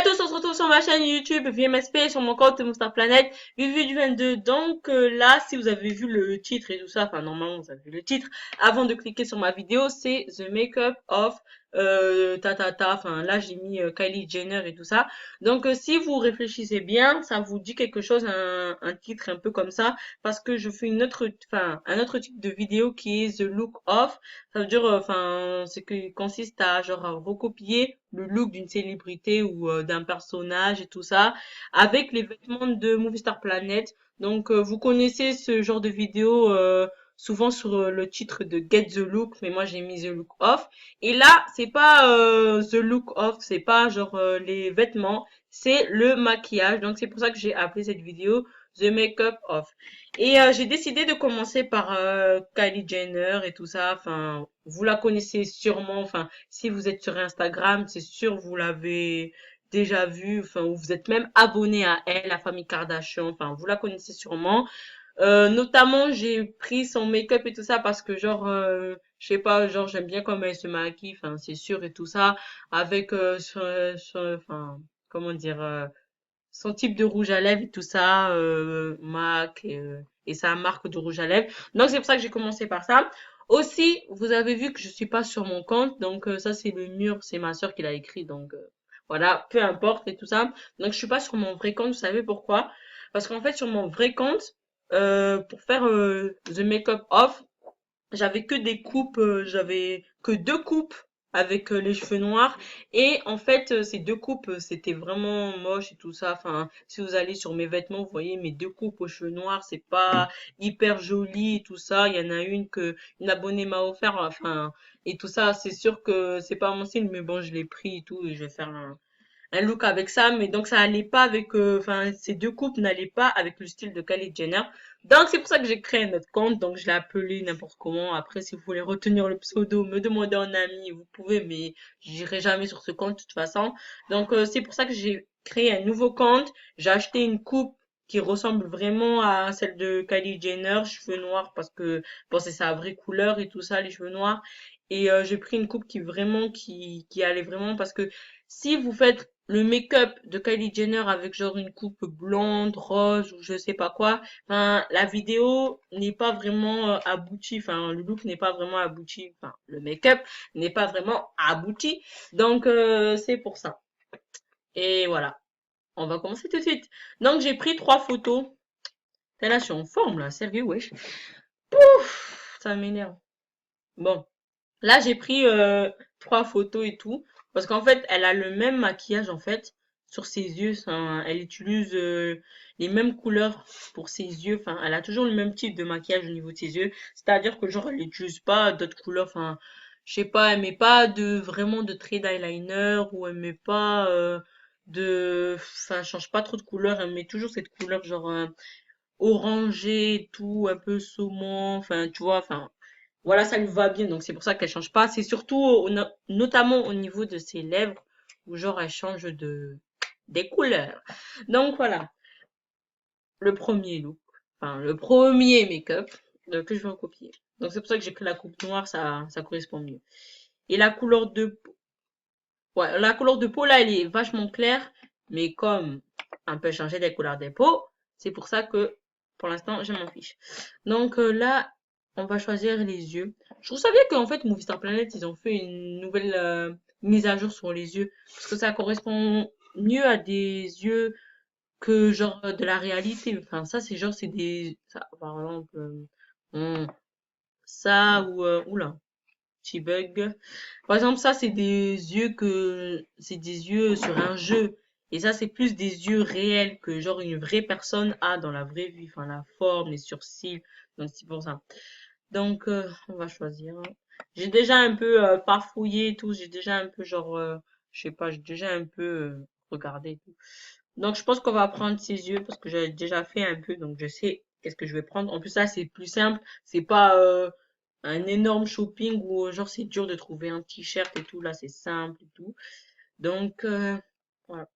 à tous, on se retrouve sur ma chaîne YouTube VMSP, sur mon compte Monster Planet, Vivu du 22. Donc là, si vous avez vu le titre et tout ça, enfin normalement vous avez vu le titre, avant de cliquer sur ma vidéo, c'est The Makeup of enfin là j'ai mis Kylie Jenner et tout ça. Donc si vous réfléchissez bien, ça vous dit quelque chose, un titre un peu comme ça, parce que je fais un autre type de vidéo qui est The Look of. Ça veut dire, c'est que consiste à genre à recopier le look d'une célébrité ou d'un personnage et tout ça avec les vêtements de Movie Star Planet. Donc, vous connaissez ce genre de vidéo souvent sur le titre de Get the Look, mais moi j'ai mis The Look Off. Et là, c'est pas The Look Off, c'est pas genre les vêtements, c'est le maquillage. Donc, c'est pour ça que j'ai appelé cette vidéo The Makeup Off. Et j'ai décidé de commencer par Kylie Jenner et tout ça. Enfin, vous la connaissez sûrement. Enfin, si vous êtes sur Instagram, c'est sûr vous l'avez déjà vue. Enfin, ou vous êtes même abonné à elle, la famille Kardashian. Enfin, vous la connaissez sûrement. Notamment, j'ai pris son make-up et tout ça parce que genre, je sais pas, genre j'aime bien comment elle se maquille. Enfin, c'est sûr et tout ça. Avec comment dire. Son type de rouge à lèvres et tout ça, MAC et sa marque de rouge à lèvres. Donc c'est pour ça que j'ai commencé par ça. Aussi, vous avez vu que je suis pas sur mon compte, donc ça c'est le mur, c'est ma sœur qui l'a écrit, donc voilà, peu importe et tout ça. Donc je suis pas sur mon vrai compte, vous savez pourquoi? Parce qu'en fait sur mon vrai compte, pour faire the make-up off, j'avais que des coupes, j'avais que deux coupes avec les cheveux noirs. Et en fait, ces deux coupes, c'était vraiment moche et tout ça. Enfin, si vous allez sur mes vêtements, vous voyez mes deux coupes aux cheveux noirs, c'est pas hyper joli et tout ça. Il y en a une que une abonnée m'a offert, enfin, et tout ça. C'est sûr que c'est pas mon style, mais bon, je l'ai pris et tout, et je vais faire un look avec ça, mais donc ça allait pas avec, ces deux coupes n'allaient pas avec le style de Kylie Jenner. Donc c'est pour ça que j'ai créé un autre compte, donc je l'ai appelé n'importe comment. Après, si vous voulez retenir le pseudo, me demander en ami, vous pouvez, mais j'irai jamais sur ce compte de toute façon. Donc c'est pour ça que j'ai créé un nouveau compte. J'ai acheté une coupe qui ressemble vraiment à celle de Kylie Jenner, cheveux noirs parce que bon c'est sa vraie couleur et tout ça, les cheveux noirs. Et j'ai pris une coupe qui allait vraiment parce que si vous faites le make-up de Kylie Jenner avec genre une coupe blonde, rose ou je sais pas quoi, enfin la vidéo n'est pas vraiment aboutie, enfin le look n'est pas vraiment abouti, enfin le make-up n'est pas vraiment abouti. Donc c'est pour ça. Et voilà, on va commencer tout de suite. Donc j'ai pris trois photos. T'es là, je suis en forme là, sérieux, wesh. Pouf, ça m'énerve. Bon, là j'ai pris trois photos et tout parce qu'en fait elle a le même maquillage en fait sur ses yeux. Elle utilise les mêmes couleurs pour ses yeux. Enfin, elle a toujours le même type de maquillage au niveau de ses yeux. C'est-à-dire que genre elle n'utilise pas d'autres couleurs. Enfin, je sais pas, elle met pas de vraiment de trait d'eyeliner ou elle met pas enfin, elle change pas trop de couleur. Elle met toujours cette couleur genre orangé et tout, un peu saumon. Enfin, tu vois, enfin voilà, ça lui va bien, donc c'est pour ça qu'elle change pas. C'est surtout, notamment au niveau de ses lèvres, où genre elle change des couleurs. Donc voilà, le premier look, enfin le premier make-up que je vais recopier. Donc c'est pour ça que j'ai pris la coupe noire, ça correspond mieux. Et la couleur de peau, ouais, la couleur de peau là, elle est vachement claire, mais comme on peut changer les couleurs des peaux, c'est pour ça que pour l'instant je m'en fiche. Donc là, on va choisir les yeux. Je trouve ça bien qu'en fait Movie Star Planet ils ont fait une nouvelle mise à jour sur les yeux parce que ça correspond mieux à des yeux que genre de la réalité. Enfin ça c'est genre c'est des ça, par exemple ça ou oula petit bug. Par exemple, ça, c'est des yeux sur un jeu. Et ça, c'est plus des yeux réels que genre une vraie personne a dans la vraie vie. Enfin, la forme, les sourcils. Donc, c'est pour ça. Donc, on va choisir. J'ai déjà un peu farfouillé et tout. J'ai déjà un peu genre, je sais pas, j'ai déjà un peu regardé et tout. Donc, je pense qu'on va prendre ces yeux parce que j'ai déjà fait un peu. Donc, je sais qu'est-ce que je vais prendre. En plus, ça, c'est plus simple. C'est pas un énorme shopping où genre c'est dur de trouver un t-shirt et tout. Là, c'est simple et tout. Donc, voilà.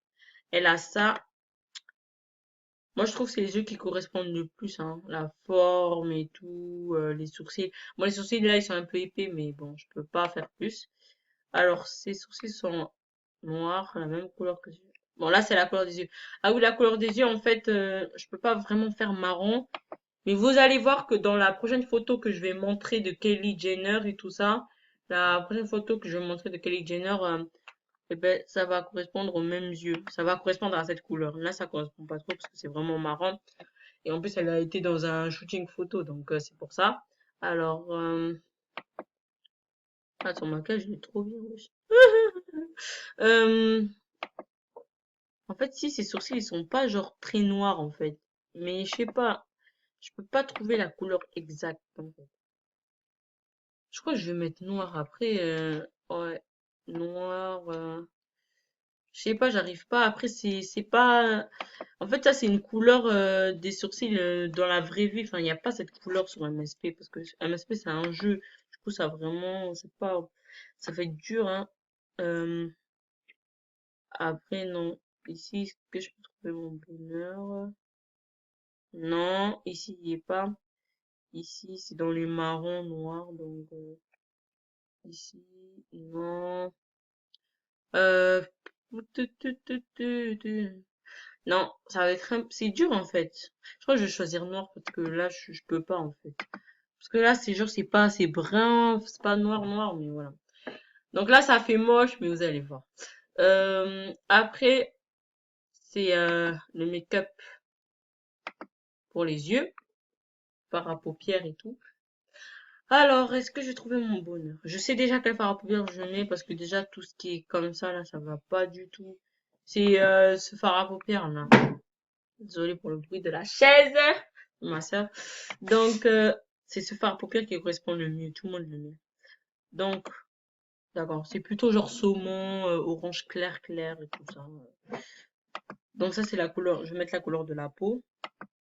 Elle a ça. Moi, je trouve que c'est les yeux qui correspondent le plus, hein. La forme et tout, les sourcils. Moi, les sourcils, là, ils sont un peu épais, mais bon, je peux pas faire plus. Alors, ces sourcils sont noirs, la même couleur que celui. Bon, là, c'est la couleur des yeux. Ah oui, la couleur des yeux, en fait, je peux pas vraiment faire marron. Mais vous allez voir que dans la prochaine photo que je vais montrer de Kylie Jenner et tout ça, la prochaine photo que je vais montrer de Kylie Jenner, eh ben, ça va correspondre aux mêmes yeux. Ça va correspondre à cette couleur. Là, ça correspond pas trop parce que c'est vraiment marrant. Et en plus, elle a été dans un shooting photo, donc c'est pour ça. Alors, ah, son maquillage, il est trop bien, wesh. Euh, En fait, si, ses sourcils, ils sont pas genre très noirs, en fait. Mais je sais pas, je peux pas trouver la couleur exacte, en fait. Je crois que je vais mettre noir après. Ouais, noir. Je sais pas, j'arrive pas. Après, c'est pas. En fait, ça, c'est une couleur des sourcils dans la vraie vie. Enfin, il n'y a pas cette couleur sur MSP parce que MSP, c'est un jeu. Du coup, ça vraiment. C'est pas. Ça fait dur, hein. Euh, Après, non. Ici, est-ce que je peux trouver mon bonheur? Non, ici, il n'y est pas. Ici, c'est dans les marrons noirs. Donc, ici, non. Euh, Non, ça va être c'est dur en fait. Je crois que je vais choisir noir parce que là je peux pas en fait. Parce que là c'est genre c'est pas assez brun, c'est pas noir noir mais voilà. Donc là ça fait moche mais vous allez voir. Après c'est le make-up pour les yeux, fard à paupières et tout. Alors, est-ce que j'ai trouvé mon bonheur? Je sais déjà quel fard à paupières je mets parce que déjà tout ce qui est comme ça là, ça va pas du tout. C'est ce fard à paupières là. Désolée pour le bruit de la chaise, ma soeur. Donc, c'est ce fard à paupières qui correspond le mieux. Tout le monde le met. Donc, d'accord. C'est plutôt genre saumon, orange clair, clair et tout ça. Donc, ça, c'est la couleur. Je vais mettre la couleur de la peau.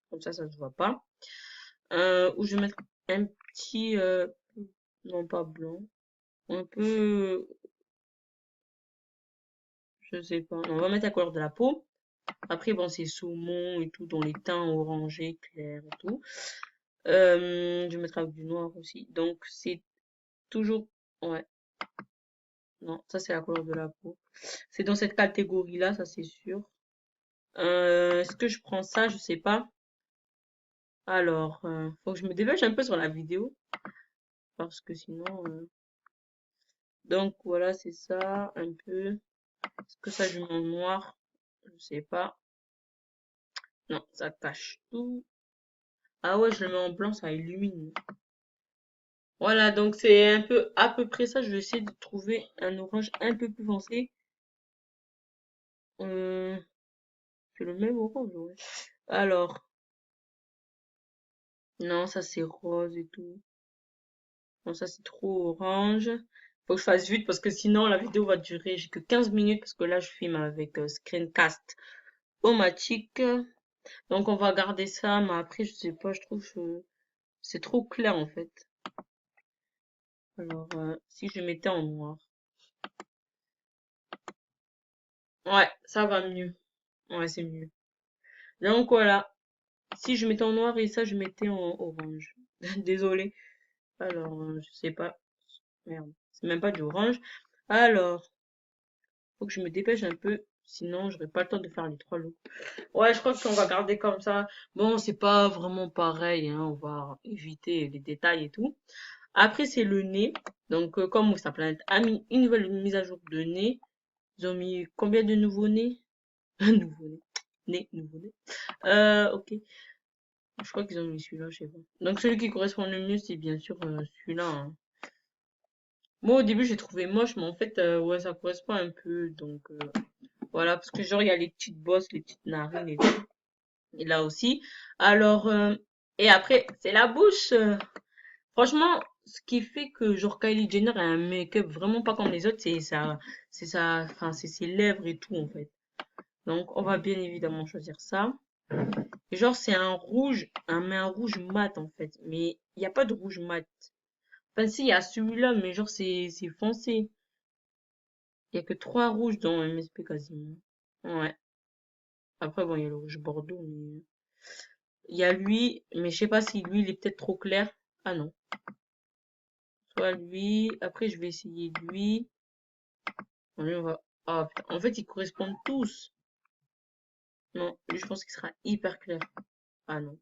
Comme ça se voit pas. Ou je vais mettre un petit, non pas blanc. Un peu, je sais pas. On va mettre la couleur de la peau. Après, bon, c'est saumon et tout, dans les teints orangés, clairs et tout. Je vais mettre avec du noir aussi. Donc, c'est toujours, ouais, non, ça c'est la couleur de la peau. C'est dans cette catégorie-là, ça c'est sûr. Est-ce que je prends ça? Je sais pas. Alors, faut que je me dépêche un peu sur la vidéo parce que sinon. Donc voilà, c'est ça un peu. Est-ce que ça je mets en noir? Je sais pas. Non, ça cache tout. Ah ouais, je le mets en blanc, ça illumine. Voilà, donc c'est un peu à peu près ça. Je vais essayer de trouver un orange un peu plus foncé. Euh, c'est le même orange, ouais. Alors, non, ça c'est rose et tout. Non, ça c'est trop orange. Faut que je fasse vite parce que sinon la vidéo va durer. J'ai que 15 minutes parce que là je filme avec Screencast automatique. Donc on va garder ça, mais après je sais pas, je trouve que c'est trop clair en fait. Alors si je mettais en noir. Ouais, ça va mieux. Ouais, c'est mieux. Donc voilà. Si je mettais en noir et ça je mettais en orange. Désolée. Alors je sais pas. Merde. C'est même pas du orange. Alors, faut que je me dépêche un peu. Sinon, j'aurai pas le temps de faire les trois looks. Ouais, je crois qu'on va garder comme ça. Bon, c'est pas vraiment pareil, hein. On va éviter les détails et tout. Après, c'est le nez. Donc, comme sa planète a mis une nouvelle mise à jour de nez. Ils ont mis combien de nouveaux nez? Un nouveau nez. Nez, nouveau nez. Ok. Je crois qu'ils ont mis celui-là, je sais pas. Donc, celui qui correspond le mieux, c'est bien sûr celui-là, hein. Moi, au début, j'ai trouvé moche, mais en fait, ouais, ça correspond un peu. Donc, voilà, parce que genre, il y a les petites bosses, les petites narines et tout. Et là aussi. Alors, et après, c'est la bouche. Franchement, ce qui fait que genre Kylie Jenner a un make-up vraiment pas comme les autres, enfin, c'est ses lèvres et tout en fait. Donc, on va bien évidemment choisir ça. Et genre, c'est un rouge, mais un rouge mat en fait. Mais il n'y a pas de rouge mat. Enfin, si, il y a celui-là, mais genre, c'est foncé. Il y a que trois rouges dans MSP quasiment. Ouais. Après, bon, il y a le rouge bordeaux, mais il y a lui, mais je sais pas si lui, il est peut-être trop clair. Ah non. Soit lui. Après, je vais essayer lui. Lui, on va... Ah, putain. En fait, ils correspondent tous. Non, lui, je pense qu'il sera hyper clair. Ah non.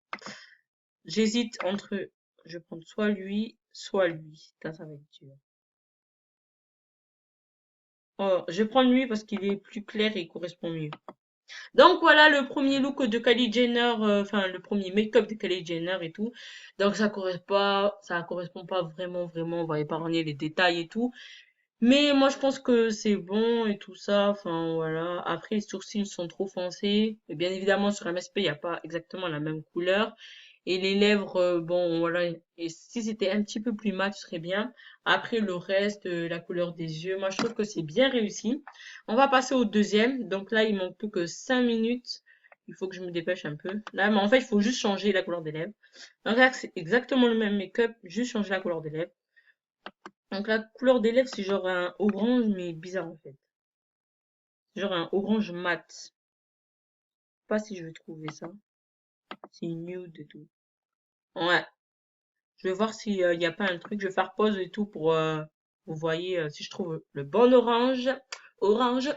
J'hésite entre... Je vais prendre soit lui, soit lui. Putain, ça va être dur. Oh, je vais prendre lui parce qu'il est plus clair et il correspond mieux. Donc voilà le premier look de Kylie Jenner, enfin le premier make-up de Kylie Jenner et tout. Donc ça correspond pas vraiment. On va épargner les détails et tout. Mais moi je pense que c'est bon et tout ça. Enfin voilà. Après les sourcils sont trop foncés. Et bien évidemment sur MSP il n'y a pas exactement la même couleur. Et les lèvres, bon voilà. Et si c'était un petit peu plus mat, ce serait bien. Après le reste, la couleur des yeux, moi je trouve que c'est bien réussi. On va passer au deuxième. Donc là, il manque plus que 5 minutes. Il faut que je me dépêche un peu. Là, mais en fait, il faut juste changer la couleur des lèvres. Donc là, c'est exactement le même make-up, juste changer la couleur des lèvres. Donc la couleur des lèvres, c'est genre un orange, mais bizarre en fait. C'est genre un orange mat. Je sais pas si je vais trouver ça. C'est nude et tout. Ouais. Je vais voir s'il n'y a pas un truc. Je vais faire pause et tout pour vous voyez si je trouve le bon orange. Orange.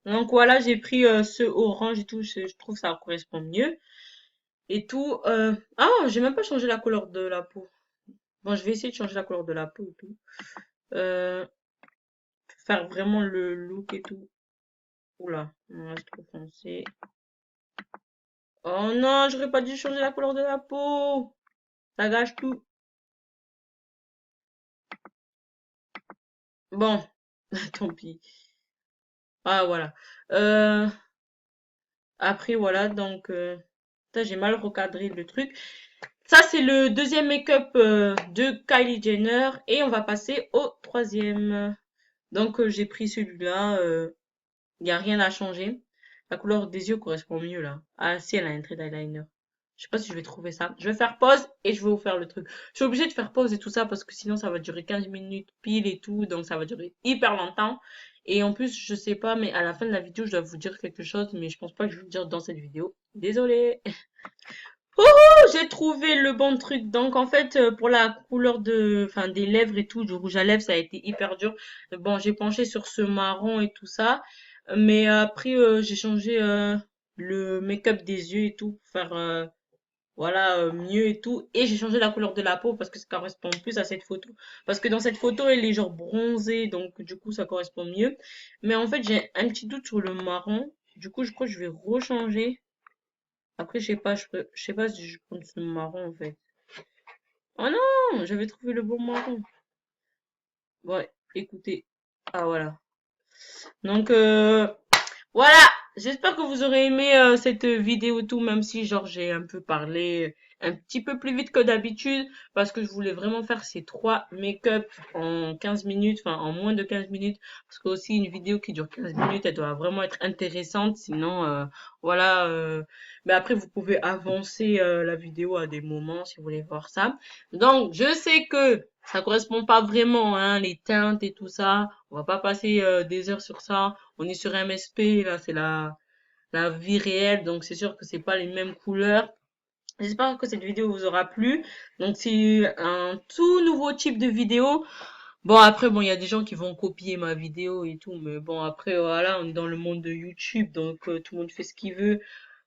Donc voilà, j'ai pris ce orange et tout. Je trouve que ça correspond mieux. Et tout. Ah, j'ai même pas changé la couleur de la peau. Bon, je vais essayer de changer la couleur de la peau et tout. Euh, faire vraiment le look et tout. Oula, non, c'est trop foncé. Oh non, j'aurais pas dû changer la couleur de la peau. Ça gâche tout. Bon, tant pis. Ah, voilà. Euh, après, voilà, donc... putain, j'ai mal recadré le truc. Ça, c'est le deuxième make-up de Kylie Jenner. Et on va passer au troisième. Donc, j'ai pris celui-là. Il n'y a rien à changer. La couleur des yeux correspond mieux là. Ah si, elle a un trait d'eyeliner. Je sais pas si je vais trouver ça. Je vais faire pause et je vais vous faire le truc. Je suis obligée de faire pause et tout ça parce que sinon ça va durer 15 minutes pile et tout. Donc ça va durer hyper longtemps. Et en plus, je sais pas, mais à la fin de la vidéo, je dois vous dire quelque chose. Mais je pense pas que je vais vous dire dans cette vidéo. Désolée. Oh, j'ai trouvé le bon truc. Donc en fait, pour la couleur enfin, des lèvres et tout, du rouge à lèvres, ça a été hyper dur. Bon, j'ai penché sur ce marron et tout ça. Mais après, j'ai changé le make-up des yeux et tout pour faire voilà mieux et tout. Et j'ai changé la couleur de la peau parce que ça correspond plus à cette photo. Parce que dans cette photo, elle est genre bronzée, donc du coup, ça correspond mieux. Mais en fait, j'ai un petit doute sur le marron. Du coup, je crois que je vais rechanger. Après, je sais pas si je prends ce marron en fait. Oh non, j'avais trouvé le bon marron. Ouais, écoutez. Ah voilà. Donc voilà, j'espère que vous aurez aimé cette vidéo tout, même si genre j'ai un peu parlé un petit peu plus vite que d'habitude, parce que je voulais vraiment faire ces trois make-up en 15 minutes, enfin en moins de 15 minutes, parce que aussi une vidéo qui dure 15 minutes, elle doit vraiment être intéressante, sinon voilà. Mais après, vous pouvez avancer la vidéo à des moments si vous voulez voir ça. Donc, je sais que ça correspond pas vraiment, hein, les teintes et tout ça. On va pas passer des heures sur ça. On est sur MSP, là, c'est la vie réelle, donc c'est sûr que c'est pas les mêmes couleurs. J'espère que cette vidéo vous aura plu. Donc c'est un tout nouveau type de vidéo. Bon après bon il y a des gens qui vont copier ma vidéo et tout, mais bon après voilà on est dans le monde de YouTube donc tout le monde fait ce qu'il veut.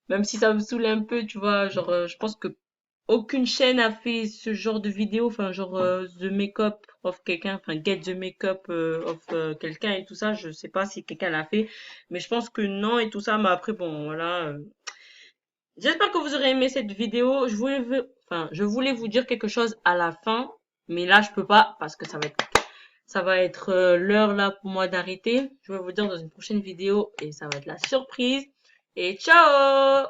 Même si ça me saoule un peu, tu vois, genre je pense que aucune chaîne a fait ce genre de vidéo, enfin genre the make-up of quelqu'un, enfin get the make-up of quelqu'un et tout ça, je sais pas si quelqu'un l'a fait, mais je pense que non et tout ça, mais après bon voilà. J'espère que vous aurez aimé cette vidéo. Je voulais vous dire quelque chose à la fin, mais là je peux pas parce que ça va être l'heure là pour moi d'arrêter. Je vais vous dire dans une prochaine vidéo et ça va être la surprise. Et ciao!